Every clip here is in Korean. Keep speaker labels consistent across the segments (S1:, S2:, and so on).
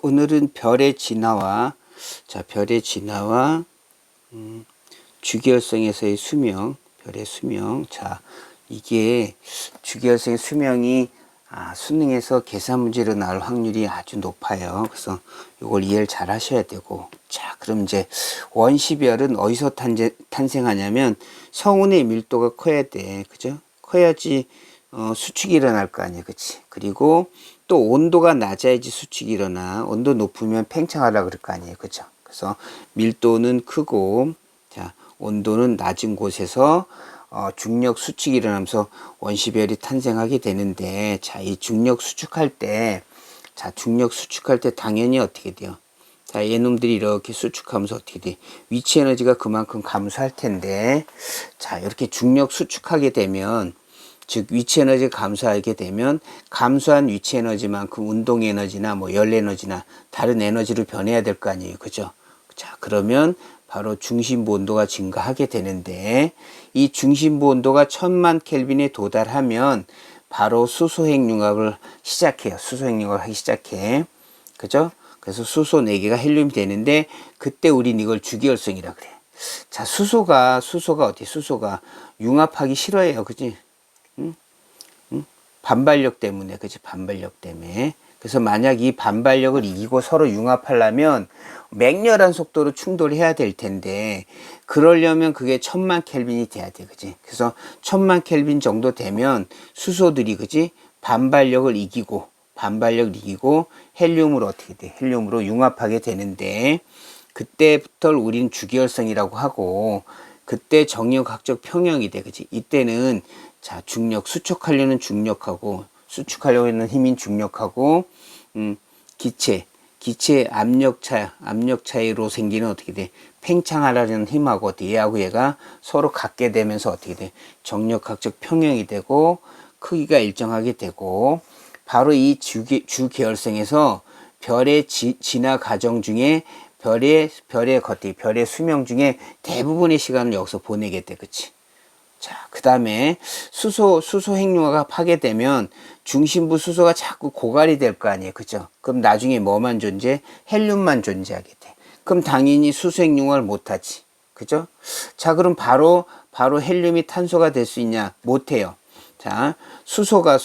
S1: 오늘은 별의 진화와 주기활성에서의 수명, 별의 수명. 자, 이게 주기활성의 수명이 수능에서 계산 문제로 나올 확률이 아주 높아요. 그래서 이걸 이해를 잘 하셔야 되고. 자, 그럼 이제 원시별은 어디서 탄생하냐면 성운의 밀도가 커야 돼. 그죠? 커야지 수축이 일어날 거 아니에요. 그치? 그리고 또 온도가 낮아야지 수축이 일어나. 온도 높으면 팽창하라 그럴 거 아니에요. 그죠? 그래서 밀도는 크고, 자, 온도는 낮은 곳에서 중력 수축이 일어나면서 원시별이 탄생하게 되는데, 자, 이 중력 수축할 때 당연히 어떻게 돼요? 자, 얘놈들이 이렇게 수축하면서 어떻게 돼? 위치 에너지가 그만큼 감소할 텐데, 자, 이렇게 중력 수축하게 되면, 즉 위치 에너지가 감소하게 되면 감소한 위치 에너지만큼 운동 에너지나 뭐 열 에너지나 다른 에너지로 변해야 될 거 아니에요. 그죠? 자, 그러면 바로 중심부 온도가 증가하게 되는데, 이 중심부 온도가 1000만 켈빈에 도달하면 바로 수소핵융합을 시작해요. 수소핵융합을 하기 시작해. 그죠? 그래서 수소 4개가 헬륨이 되는데, 그때 우린 이걸 주기활성이라 그래. 자, 수소가 융합하기 싫어해요. 그지? 반발력 때문에, 그치? 반발력 때문에. 그래서 만약 이 반발력을 이기고 서로 융합하려면 맹렬한 속도로 충돌해야 될 텐데, 그러려면 그게 1000만 켈빈이 돼야 돼. 그치? 그래서 1000만 켈빈 정도 되면 수소들이, 그치? 반발력을 이기고 헬륨으로 어떻게 돼? 헬륨으로 융합하게 되는데, 그때부터 우린 주기활성이라고 하고, 그때 정력학적 평형이 돼. 그치? 이때는 자, 중력, 수축하려는 중력하고, 수축하려고 하는 힘인 중력하고, 기체 압력 차이로 생기는 어떻게 돼? 팽창하려는 힘하고, 어떻게 얘하고 얘가 서로 같게 되면서 어떻게 돼? 정력학적 평형이 되고, 크기가 일정하게 되고, 바로 이 주계열성에서 별의 진화 과정 중에 별의 수명 중에 대부분의 시간을 여기서 보내게 돼. 그치? 자, 그 다음에 수소 핵융합가 파괴되면 중심부 수소가 자꾸 고갈이 될 거 아니에요. 그죠? 그럼 나중에 뭐만 존재해? 헬륨만 존재하게 돼. 그럼 당연히 수소 핵융합을 못하지. 그죠? 자, 그럼 바로 헬륨이 탄소가 될 수 있냐? 못해요. 자, 수소가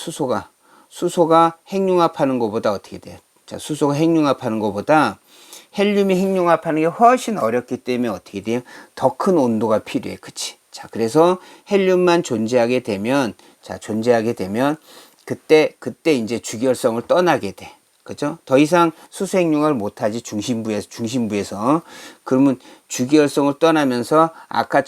S1: 핵융합하는 것보다 어떻게 돼요? 자, 수소가 핵융합하는 것보다 헬륨이 핵융합하는 게 훨씬 어렵기 때문에 어떻게 돼요? 더 큰 온도가 필요해. 그치? 자, 그래서 헬륨만 존재하게 되면 그때 이제 주기활성을 떠나게 돼. 그죠? 더 이상 수소핵융합을 못하지, 중심부에서. 그러면 주기활성을 떠나면서 아까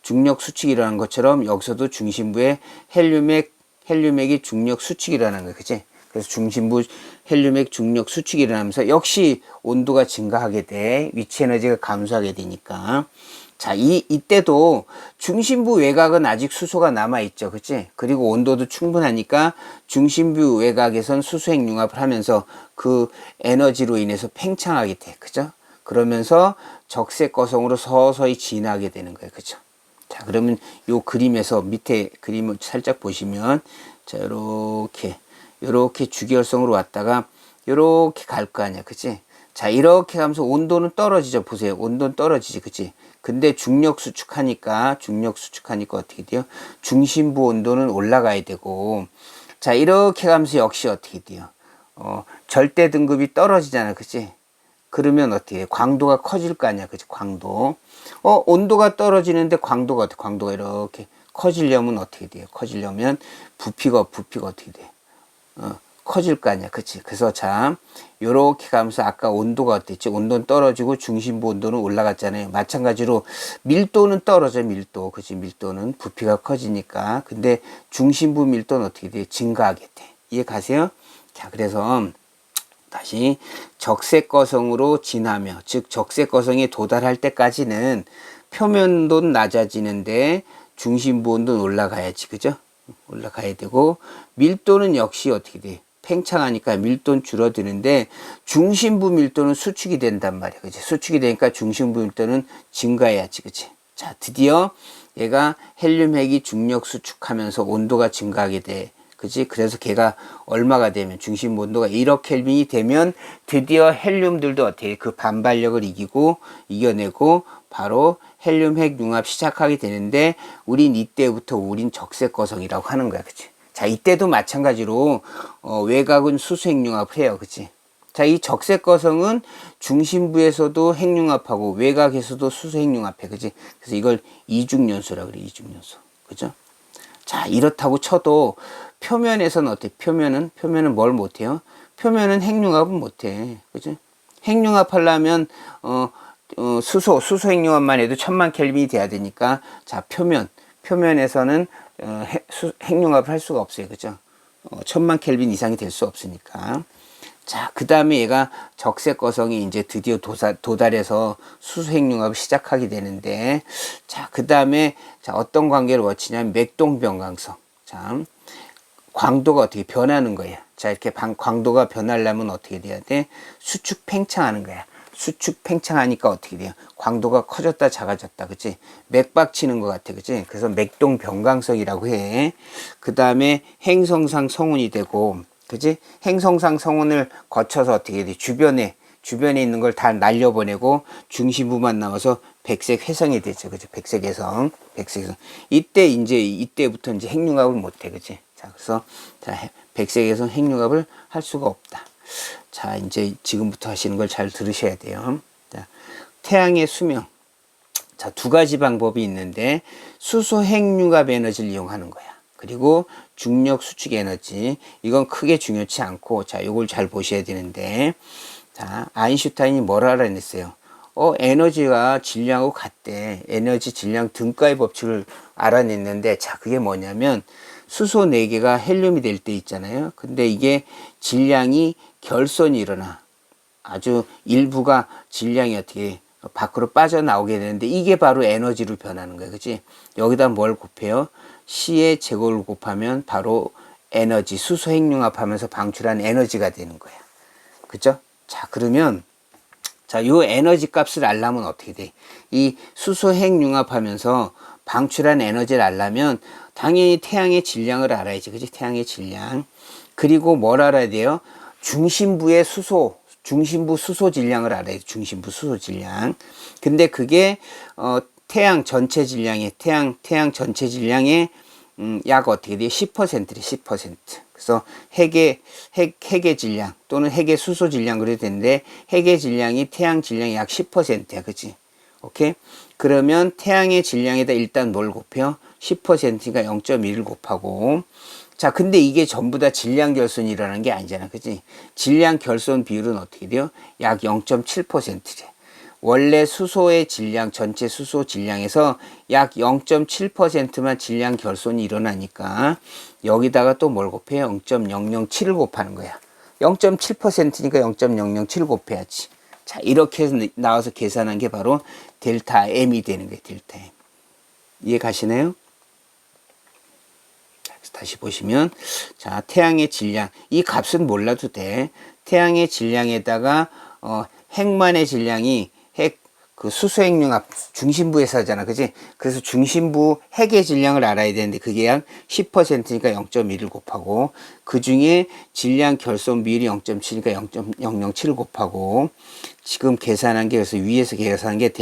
S1: 중력 수축이 일어난 것처럼 여기서도 중심부에 헬륨액이 중력 수축이 일어나는 거야. 그치? 그래서 중심부 헬륨액 중력 수축이 일어나면서 역시 온도가 증가하게 돼. 위치 에너지가 감소하게 되니까. 자, 이때도 중심부 외곽은 아직 수소가 남아있죠. 그치? 그리고 온도도 충분하니까 중심부 외곽에선 수소핵 융합을 하면서 그 에너지로 인해서 팽창하게 돼. 그죠? 그러면서 적색거성으로 서서히 진하게 되는 거예요. 그죠? 자, 그러면 요 그림에서 밑에 그림을 살짝 보시면, 자, 요렇게 주기활성으로 왔다가 요렇게 갈 거 아니야. 그치? 자, 이렇게 가면서 온도는 떨어지죠. 보세요. 온도는 떨어지지. 그치? 근데 중력 수축하니까 어떻게 돼요? 중심부 온도는 올라가야 되고, 자, 이렇게 가면서 역시 어떻게 돼요? 절대 등급이 떨어지잖아. 그치? 그러면 어떻게 해요? 광도가 커질 거 아니야. 그치? 광도. 온도가 떨어지는데 광도가 이렇게 커지려면 어떻게 돼요? 커지려면 부피가 어떻게 돼요? 커질 거 아니야. 그치? 그래서 참, 요렇게 가면서 아까 온도가 어땠지? 온도는 떨어지고 중심부 온도는 올라갔잖아요. 마찬가지로 밀도는 떨어져, 밀도. 그치? 밀도는 부피가 커지니까. 근데 중심부 밀도는 어떻게 돼? 증가하게 돼. 이해 가세요? 자, 그래서 다시 적색거성으로 진하며, 즉 적색거성에 도달할 때까지는 표면 온도는 낮아지는데 중심부 온도는 올라가야지. 그죠? 올라가야 되고, 밀도는 역시 어떻게 돼? 팽창하니까 밀도는 줄어드는데 중심부 밀도는 수축이 된단 말이야. 그치? 수축이 되니까 중심부 밀도는 증가해야지. 그치? 자, 드디어 얘가 헬륨핵이 중력 수축하면서 온도가 증가하게 돼. 그지? 그래서 걔가 얼마가 되면 중심 온도가 1억 켈빈이 되면 드디어 헬륨들도 어떻게 그 반발력을 이겨내고 바로 헬륨 핵 융합 시작하게 되는데 우린 이때부터 우린 적색거성이라고 하는 거야. 그치? 자, 이때도 마찬가지로 외곽은 수소 핵 융합을 해요. 그치? 자, 이 적색거성은 중심부에서도 핵융합하고 외곽에서도 수소 핵융합해. 그지? 그래서 이걸 이중연소라 그래, 이중연소. 그죠? 자, 이렇다고 쳐도 표면에서는 어때? 표면은 뭘 못해요? 표면은 핵융합은 못해. 그죠? 핵융합하려면, 수소 핵융합만 해도 1000만 켈빈이 돼야 되니까, 자, 표면에서는, 핵융합을 할 수가 없어요. 그죠? 1000만 켈빈 이상이 될 수 없으니까. 자, 그 다음에 얘가 적색거성이 이제 드디어 도달해서 수소 핵융합을 시작하게 되는데, 자, 그 다음에, 자, 어떤 관계를 거치냐면, 맥동변광성. 자, 광도가 어떻게 변하는 거야. 자, 이렇게 광도가 변하려면 어떻게 돼야 돼? 수축 팽창하는 거야. 수축 팽창하니까 어떻게 돼요? 광도가 커졌다 작아졌다. 그치? 맥박 치는 것 같아. 그치? 그래서 맥동변광성이라고 해. 그 다음에 행성상 성운이 되고, 그지? 행성상 성운을 거쳐서 어떻게 돼? 주변에 있는 걸 다 날려보내고 중심부만 남아서 백색 회성이 되죠. 그죠? 백색 회성. 이때부터 이제 핵융합을 못 해. 그지? 자, 그래서, 자, 백색 회성 핵융합을 할 수가 없다. 자, 이제 지금부터 하시는 걸 잘 들으셔야 돼요. 자, 태양의 수명. 자, 두 가지 방법이 있는데, 수소 핵융합 에너지를 이용하는 거야. 그리고 중력 수축 에너지, 이건 크게 중요치 않고, 자, 요걸 잘 보셔야 되는데, 자, 아인슈타인이 뭘 알아냈어요? 에너지가 질량하고 같대. 에너지 질량 등가의 법칙을 알아냈는데, 자, 그게 뭐냐면, 수소 4개가 헬륨이 될 때 있잖아요. 근데 이게 질량이 결손이 일어나. 아주 일부가 질량이 어떻게 밖으로 빠져나오게 되는데, 이게 바로 에너지로 변하는 거예요. 그치? 여기다 뭘 곱해요? C의 제곱을 곱하면 바로 에너지, 수소 핵융합하면서 방출한 에너지가 되는 거야. 그죠? 자, 그러면, 자, 요 에너지 값을 알려면 어떻게 돼? 이 수소 핵융합하면서 방출한 에너지를 알려면 당연히 태양의 질량을 알아야지. 그지? 태양의 질량. 그리고 뭘 알아야 돼요? 중심부 수소 질량을 알아야 돼. 중심부 수소 질량. 근데 그게, 태양 전체 질량의 약 어떻게 돼? 10%래, 10%. 그래서 핵의 질량 또는 핵의 수소 질량 그래도 되는데, 핵의 질량이 태양 질량의 약 10%야. 그치? 오케이? 그러면 태양의 질량에다 일단 뭘 곱해요? 10%니까 0.1을 곱하고. 자, 근데 이게 전부 다 질량 결손이 일어나는 게 아니잖아. 그치? 질량 결손 비율은 어떻게 돼요? 약 0.7%래. 원래 수소의 질량, 전체 수소 질량에서 약 0.7%만 질량 결손이 일어나니까 여기다가 또 뭘 곱해요? 0.007을 곱하는 거야. 0.7%니까 0.007 곱해야지. 자, 이렇게 해서 나와서 계산한 게 바로 델타 M이 되는 거예요. 델타 M. 이해 가시나요? 다시 보시면, 자, 태양의 질량. 이 값은 몰라도 돼. 태양의 질량에다가, 핵만의 질량이 그 수소 핵융합 중심부에서 하잖아. 그지? 그래서 중심부 핵의 질량을 알아야 되는데 그게 약 10%니까 0.1을 곱하고, 그 중에 질량 결손 비율이 0.7이니까 0.007을 곱하고, 지금 계산한 게, 그래서 위에서 계산한 게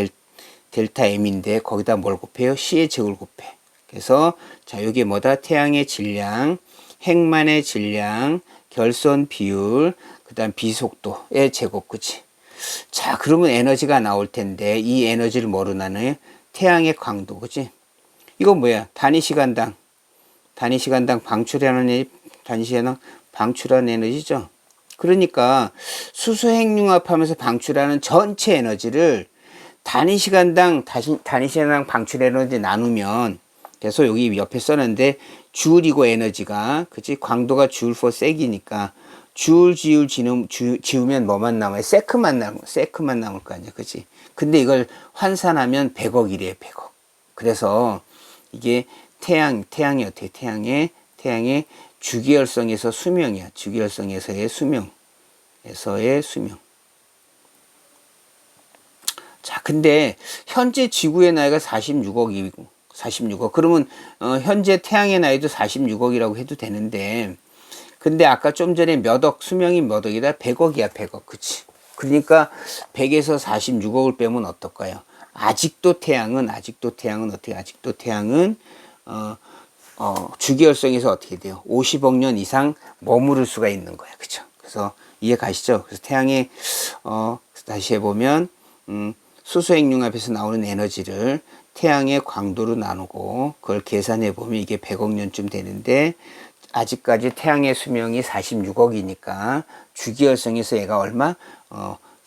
S1: 델타 M인데 거기다 뭘 곱해요? C의 제곱을 곱해. 그래서 자, 여기 뭐다? 태양의 질량, 핵만의 질량, 결손 비율, 그 다음 비속도의 제곱. 그치? 자, 그러면 에너지가 나올 텐데, 이 에너지를 뭐로 나눠요? 태양의 강도. 그치? 이건 뭐야? 단위 시간당 방출하는 에너지죠? 그러니까 수소 핵융합하면서 방출하는 전체 에너지를 단위 시간당 방출 에너지 나누면, 그래서 여기 옆에 썼는데 줄이고 에너지가, 그치? 광도가 줄 for sec이니까 줄 지우면 뭐만 남아요? 세크만 남을 거 아니야. 그치? 근데 이걸 환산하면 100억이래, 100억. 그래서 이게 태양이 어떻게? 태양의 주기혈성에서 수명이야. 주기혈성에서의 수명. 자, 근데 현재 지구의 나이가 46억이고 46억. 그러면 현재 태양의 나이도 46억이라고 해도 되는데, 근데 아까 좀 전에 몇 억, 수명이 몇 억이다? 100억이야, 100억. 그치? 그러니까 100에서 46억을 빼면 어떨까요? 아직도 태양은 어떻게, 아직도 태양은, 주기활성에서 어떻게 돼요? 50억 년 이상 머무를 수가 있는 거야. 그쵸? 그래서 이해 가시죠? 그래서 태양의, 다시 해보면, 수소핵융합에서 나오는 에너지를 태양의 광도로 나누고, 그걸 계산해보면 이게 100억 년쯤 되는데, 아직까지 태양의 수명이 46억이니까 주기활성에서 얘가 얼마?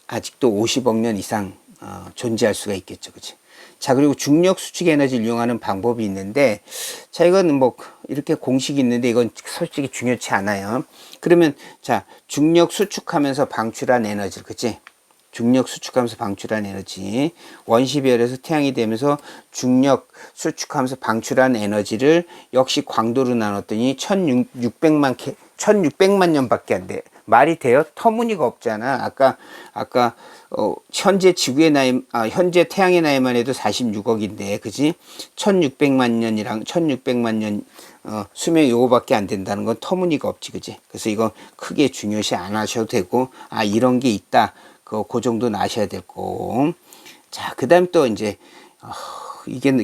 S1: 아직도 50억 년 이상 존재할 수가 있겠죠. 그치? 자, 그리고 중력 수축 에너지를 이용하는 방법이 있는데, 자, 이건 뭐 이렇게 공식이 있는데 이건 솔직히 중요치 않아요. 그러면 자, 중력 수축하면서 방출한 에너지, 그치? 중력 수축하면서 방출한 에너지, 원시별에서 태양이 되면서 중력 수축하면서 방출한 에너지를 역시 광도로 나눴더니 1600만 년밖에 안 돼. 말이 돼요? 터무니가 없잖아. 아까 현재 지구의 나이, 현재 태양의 나이만 해도 46억인데, 그지? 1600만 년이랑 1600만 년 수명이 요거밖에 안 된다는 건 터무니가 없지, 그지? 그래서 이거 크게 중요시 안 하셔도 되고, 이런 게 있다. 그 정도는 아셔야 될 거. 자, 그 다음 또 이제,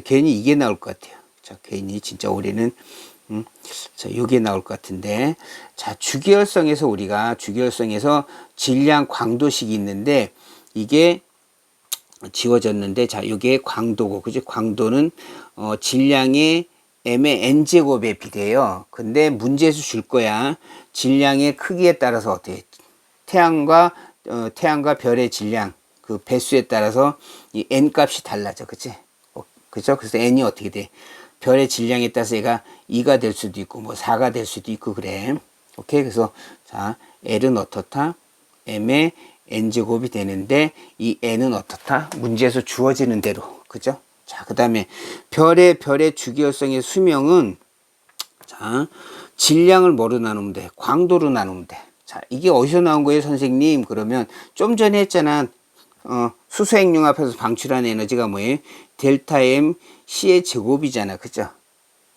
S1: 괜히 이게 나올 것 같아요. 자, 괜히 진짜 올해는, 자, 요게 나올 것 같은데. 자, 주기활성에서 질량 광도식이 있는데, 이게 지워졌는데, 자, 요게 광도고, 그죠? 광도는, 질량의 m의 n제곱에 비례해요. 근데 문제에서 줄 거야. 질량의 크기에 따라서 어떻게, 태양과 별의 질량, 그 배수에 따라서 이 n 값이 달라져. 그치? 그죠? 그래서 n이 어떻게 돼? 별의 질량에 따라서 얘가 2가 될 수도 있고, 뭐 4가 될 수도 있고, 그래. 오케이? 그래서, 자, L은 어떻다? M의 N제곱이 되는데, 이 N은 어떻다? 문제에서 주어지는 대로. 그죠? 자, 그 다음에, 별의 주기활성의 수명은, 자, 질량을 뭐로 나누면 돼? 광도로 나누면 돼. 자, 이게 어디서 나온 거예요, 선생님? 그러면, 좀 전에 했잖아. 수소핵융합에서 방출한 에너지가 뭐예요? 델타 M C의 제곱이잖아. 그죠?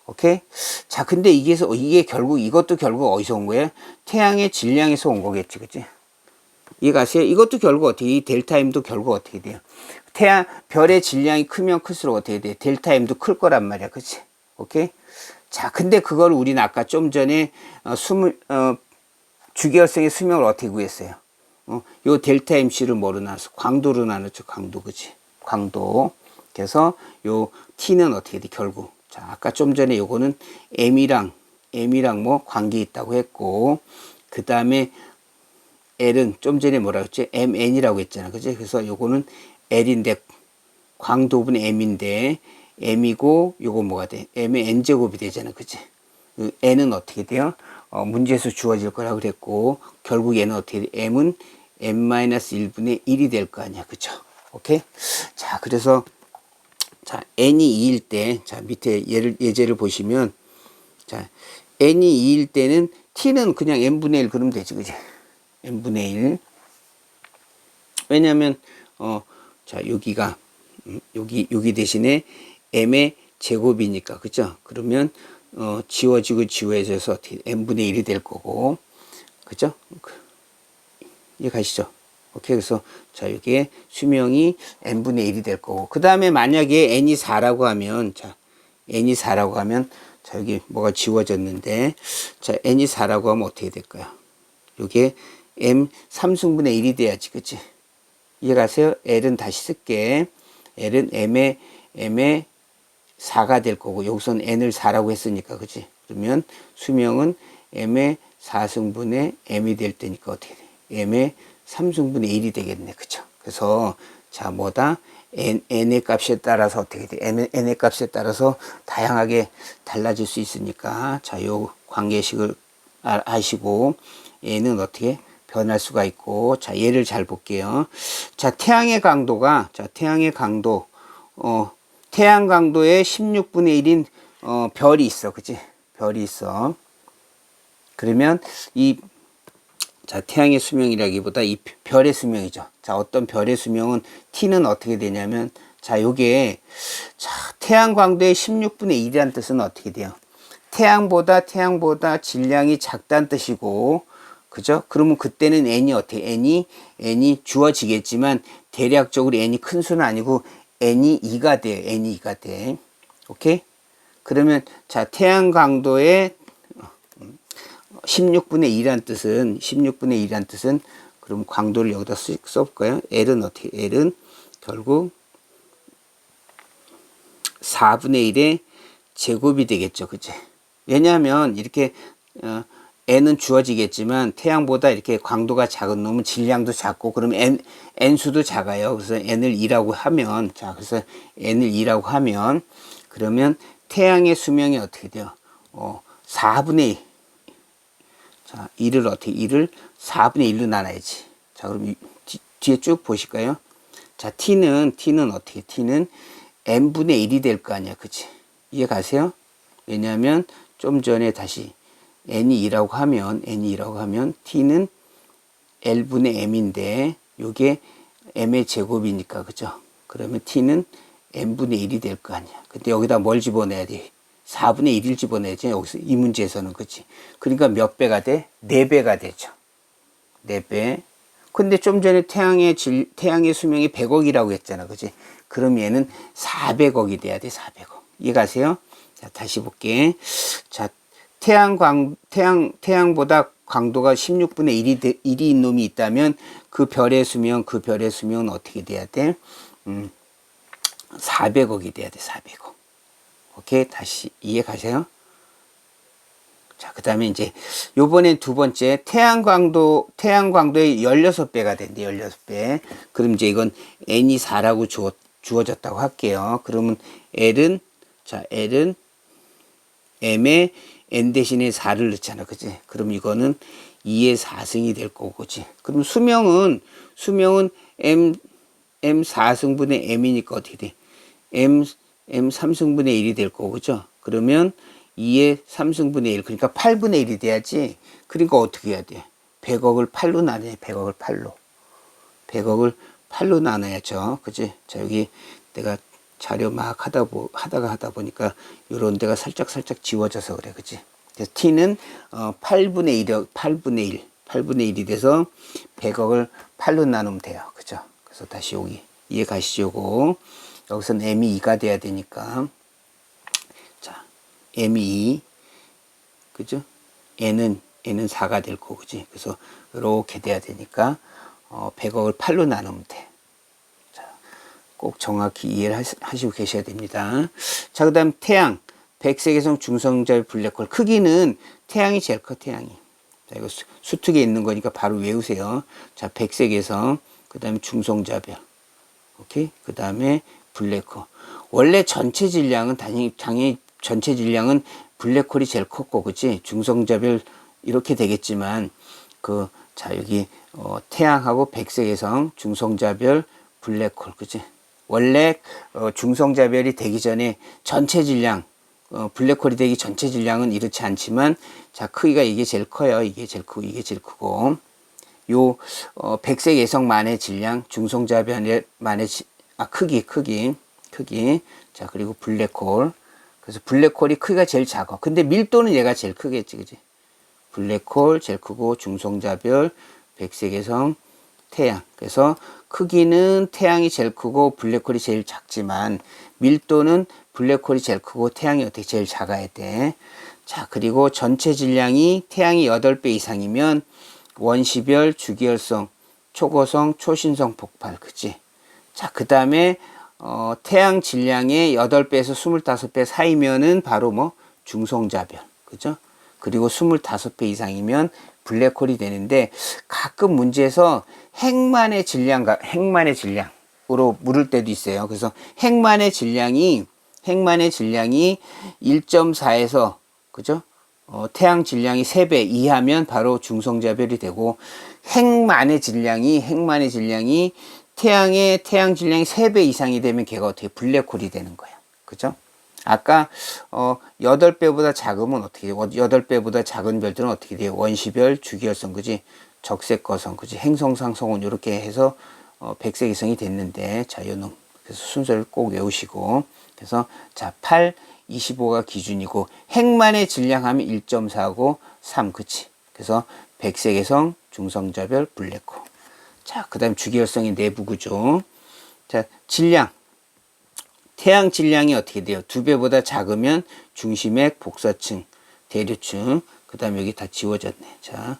S1: 오케이? 자, 근데 이것도 결국 어디서 온 거예요? 태양의 질량에서 온 거겠지. 그치? 이해가세요? 이것도 결국 어떻게, 이 델타 M도 결국 어떻게 돼요? 별의 질량이 크면 클수록 어떻게 돼? 델타 M도 클 거란 말이야. 그치? 오케이? 자, 근데 그걸 우리는 아까 좀 전에, 주기활성의 수명을 어떻게 구했어요? 요 델타 MC를 뭐로 나눴어? 광도로 나눴죠. 광도, 그치? 광도. 그래서 요 T는 어떻게 돼? 결국. 자, 아까 좀 전에 요거는 M이랑 뭐 관계 있다고 했고, 그 다음에 L은 좀 전에 뭐라고 했지? MN이라고 했잖아. 그치? 그래서 요거는 L인데, 광도분 M인데, M이고, 요거 뭐가 돼? M의 N제곱이 되잖아. 그치? N은 어떻게 돼요? 문제에서 주어질 거라고 그랬고, 결국 얘는 어떻게 돼? M은 n-1분의 1이 될 거 아니야. 그쵸? 오케이? 자, 그래서, 자, n이 2일 때, 자, 밑에 예제를 보시면, 자, n이 2일 때는 t는 그냥 n분의 1 그러면 되지. 그지? n분의 1. 왜냐면, 자, 여기가, 여기 대신에 m의 제곱이니까. 그죠? 그러면, 지워지고 지워져서 어떻게 n분의 1이 될 거고, 그죠? 이해 가시죠? 오케이. 그래서, 자, 여기에 수명이 n분의 1이 될 거고, 그 다음에 만약에 n이 4라고 하면, 자, n이 4라고 하면, 자, 여기 뭐가 지워졌는데, 자, n이 4라고 하면 어떻게 될까요? 여기에 m 3승분의 1이 돼야지, 그치? 이해 가세요? l은 다시 쓸게. l은 m의 4가 될 거고, 여기서는 n을 4라고 했으니까, 그치? 그러면 수명은 m의 4승분의 m이 될 때니까 어떻게 돼? m의 3승분의 1이 되겠네. 그쵸? 그래서, 자, 뭐다? n의 값에 따라서 어떻게 돼? n의 값에 따라서 다양하게 달라질 수 있으니까, 자, 요 관계식을 아시고, 얘는 어떻게 변할 수가 있고, 자, 얘를 잘 볼게요. 자, 태양의 강도가, 자, 태양 강도의 16분의 1인, 별이 있어. 그치? 별이 있어. 그러면 자, 태양의 수명이라기보다 이 별의 수명이죠. 자, 어떤 별의 수명은 T는 어떻게 되냐면, 자, 요게, 자, 태양 광도의 16분의 1이라는 뜻은 어떻게 돼요? 태양보다 질량이 작다는 뜻이고, 그죠? 그러면 그때는 n이 어떻게, n이 주어지겠지만, 대략적으로 n이 큰 수는 아니고, n이 2가 돼요. n이 2가 돼. 오케이? 그러면, 자, 태양 광도의 16분의 1이라는 뜻은, 그럼 광도를 여기다 써볼까요? L은 어떻게, L은 결국 4분의 1의 제곱이 되겠죠. 그치? 왜냐하면 이렇게 n은 주어지겠지만 태양보다 이렇게 광도가 작은 놈은 질량도 작고 그러면 n수도 작아요. 그래서 n을 2라고 하면 자 그래서 n을 2라고 하면 그러면 태양의 수명이 어떻게 돼요? 4분의 1. 자 2를 어떻게 2를 4분의 1로 나눠야지. 자 그럼 뒤에 쭉 보실까요? 자 t는 어떻게 t는 n분의 1이 될 거 아니야. 그치? 이해 가세요? 왜냐하면 좀 전에 다시 n이 2라고 하면 t는 l분의 m인데 요게 m의 제곱이니까 그죠? 그러면 t는 n분의 1이 될 거 아니야. 근데 여기다 뭘 집어넣어야 돼? 4분의 1을 집어넣어야지. 여기서 이 문제에서는 그치? 그러니까 몇 배가 돼? 4배가 되죠. 4배. 근데 좀 전에 태양의 수명이 100억이라고 했잖아. 그치? 그럼 얘는 400억이 돼야 돼. 400억. 이해 가세요? 자, 다시 볼게. 자, 태양보다 광도가 16분의 1인 놈이 있다면 그 별의 수명은 어떻게 돼야 돼? 400억이 돼야 돼. 400억. 오케이? 다시 이해 가세요? 자, 그 다음에 이제 요번엔 두 번째 태양 광도의 16배가 된대. 16배. 그럼 이제 이건 n이 4라고 주어졌다고 할게요. 그러면 L은 m에 n 대신에 4를 넣잖아. 그치? 그럼 이거는 2의 4승이 될 거고, 그치? 그럼 수명은 m 4승분의 m이니까 어떻게 돼? m 3승분의 1이 될 거고, 그죠? 그러면 2의 3승분의 1, 그러니까 8분의 1이 돼야지. 그러니까 어떻게 해야 돼? 100억을 8로 나눠야 100억을 8로 나눠야죠. 그치? 자, 여기 내가 자료 막 하다 보니까 요런 데가 살짝 지워져서 그래. 그치? 그래서 t는 8분의 1이 돼서 100억을 8로 나누면 돼요. 그죠? 그래서 다시 여기 이해 가시죠? 요거. 여기서는 m이 2가 돼야 되니까 자, m이 2 그죠? n은 4가 될 거고 그지? 그래서 이렇게 돼야 되니까 100억을 8로 나누면 돼. 꼭 정확히 이해를 하시고 계셔야 됩니다. 자, 그 다음 태양, 백색외성 중성자별 블랙홀. 크기는 태양이 제일 커, 태양이. 자, 이거 수특에 있는 거니까 바로 외우세요. 자, 백색외성, 그 다음에 중성자별. 오케이? 그 다음에 블랙홀. 원래 전체 질량은 당연히 전체 질량은 블랙홀이 제일 컸고, 그치? 중성자별 이렇게 되겠지만, 자, 여기, 태양하고 백색외성, 중성자별, 블랙홀, 그치? 원래 중성자별이 되기 전에 전체 질량 블랙홀이 되기 전체 질량은 이렇지 않지만 자 크기가 이게 제일 커요. 이게 제일 크고 요 백색 외성만의 질량 중성자별만의 크기 자 그리고 블랙홀 그래서 블랙홀이 크기가 제일 작아. 근데 밀도는 얘가 제일 크겠지, 그지? 블랙홀 제일 크고 중성자별 백색 외성 태양. 그래서 크기는 태양이 제일 크고 블랙홀이 제일 작지만 밀도는 블랙홀이 제일 크고 태양이 어떻게 제일 작아야 돼. 자, 그리고 전체 질량이 태양이 8배 이상이면 원시별, 주기혈성, 초고성, 초신성 폭발. 그치? 자, 그 다음에 태양 질량의 8배에서 25배 사이면은 바로 중성자별. 그죠? 그리고 25배 이상이면 블랙홀이 되는데 가끔 문제에서 핵만의 질량으로 물을 때도 있어요. 그래서 핵만의 질량이 1.4에서 그죠? 태양 질량이 3배 이하면 바로 중성자별이 되고 핵만의 질량이 태양 질량이 3배 이상이 되면 걔가 어떻게 블랙홀이 되는 거야. 그죠? 아까 8배보다 작으면 어떻게 돼요? 8배보다 작은 별들은 어떻게 돼요? 원시별, 주기혈성, 그지? 적색거성, 그지? 행성상성원 이렇게 해서 백색위성이 됐는데 자, 요놈 그래서 순서를 꼭 외우시고, 그래서 자, 8, 25가 기준이고, 핵만의 질량하면 1.4고 3, 그치? 그래서 백색해성, 중성자별, 블랙홀. 자, 그 다음 주기율성의 내부 구조. 자, 질량. 태양 질량이 어떻게 돼요? 2배보다 작으면 중심액, 복사층, 대류층. 그 다음 여기 다 지워졌네. 자,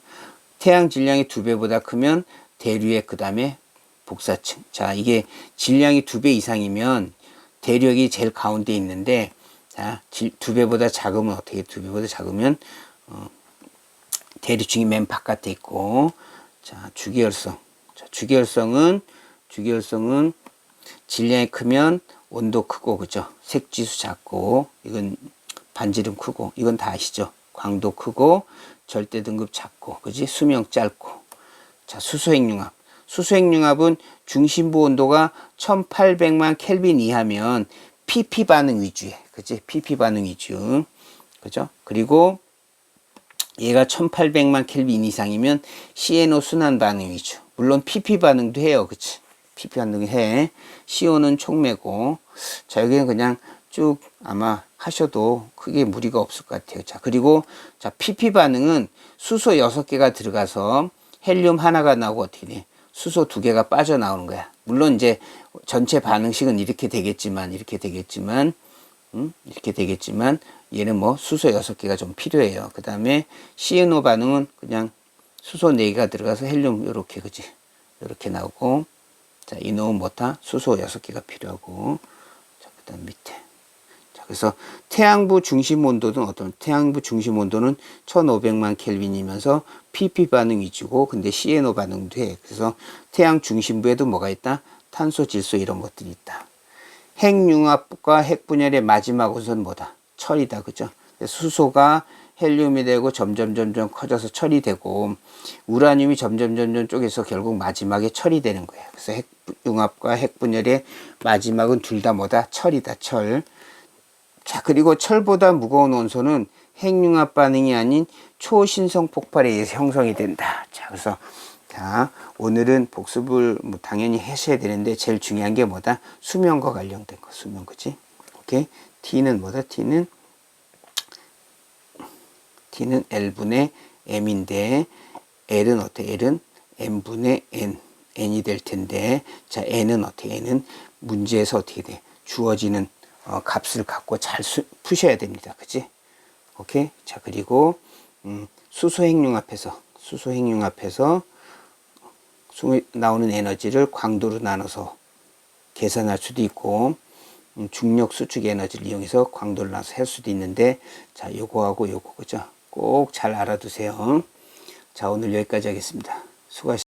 S1: 태양 질량이 2배보다 크면 대류액, 그 다음에 복사층. 자, 이게 질량이 2배 이상이면 대류액이 제일 가운데 있는데, 자, 2배보다 작으면 어떻게 해? 2배보다 작으면 대류층이 맨 바깥에 있고, 자, 주기율성. 자, 주기율성은 질량이 크면 온도 크고, 그죠? 색지수 작고, 이건 반지름 크고, 이건 다 아시죠? 광도 크고, 절대 등급 작고, 그지? 수명 짧고. 자, 수소핵융합. 수소핵융합은 중심부 온도가 1800만 켈빈 이하면 PP 반응 위주에, 그지? PP 반응 위주. 그죠? 그리고 얘가 1800만 켈빈 이상이면 CNO 순환 반응 위주. 물론 PP 반응도 해요. 그치? PP 반응 해. CO는 촉매고. 자, 여기는 그냥 쭉 아마 하셔도 크게 무리가 없을 것 같아요. 자, 그리고 자, PP 반응은 수소 6개가 들어가서 헬륨 하나가 나오고 어떻게 돼? 수소 2개가 빠져나오는 거야. 물론 이제 전체 반응식은 이렇게 되겠지만 얘는 뭐 수소 6개가 좀 필요해요. 그 다음에 CNO 반응은 그냥 수소 4개가 들어가서 헬륨 요렇게, 그지? 요렇게 나오고, 자, 이노은 뭐다? 수소 6개가 필요하고, 자, 그 다음 밑에. 자, 그래서 태양부 중심 온도는 태양부 중심 온도는 1500만 켈빈이면서 PP 반응 위주고, 근데 CNO 반응도 해. 그래서 태양 중심부에도 뭐가 있다? 탄소, 질소 이런 것들이 있다. 핵융합과 핵분열의 마지막 우선 뭐다? 철이다. 그죠? 수소가 헬륨이 되고 점점 커져서 철이 되고, 우라늄이 점점 쪼개서 결국 마지막에 철이 되는 거예요. 그래서 핵융합과 핵분열의 마지막은 둘 다 뭐다? 철이다. 철. 자, 그리고 철보다 무거운 원소는 핵융합 반응이 아닌 초신성 폭발에 의해서 형성이 된다. 자, 그래서 자, 오늘은 복습을 뭐 당연히 하셔야 되는데 제일 중요한 게 뭐다? 수명과 관련된 거. 수명, 그치? 오케이? T는 뭐다? T는 L분의 M인데, L은 어때? L은 M분의 N이 될 텐데, 자, N은 어떻게? N은 문제에서 어떻게 돼? 주어지는 값을 갖고 잘 푸셔야 됩니다. 그치? 오케이? 자, 그리고 수소핵융합에서 나오는 에너지를 광도로 나눠서 계산할 수도 있고, 중력 수축 에너지를 이용해서 광도를 나눠서 할 수도 있는데, 자, 요거하고 요거, 그죠? 꼭 잘 알아두세요. 자, 오늘 여기까지 하겠습니다. 수고하셨습니다.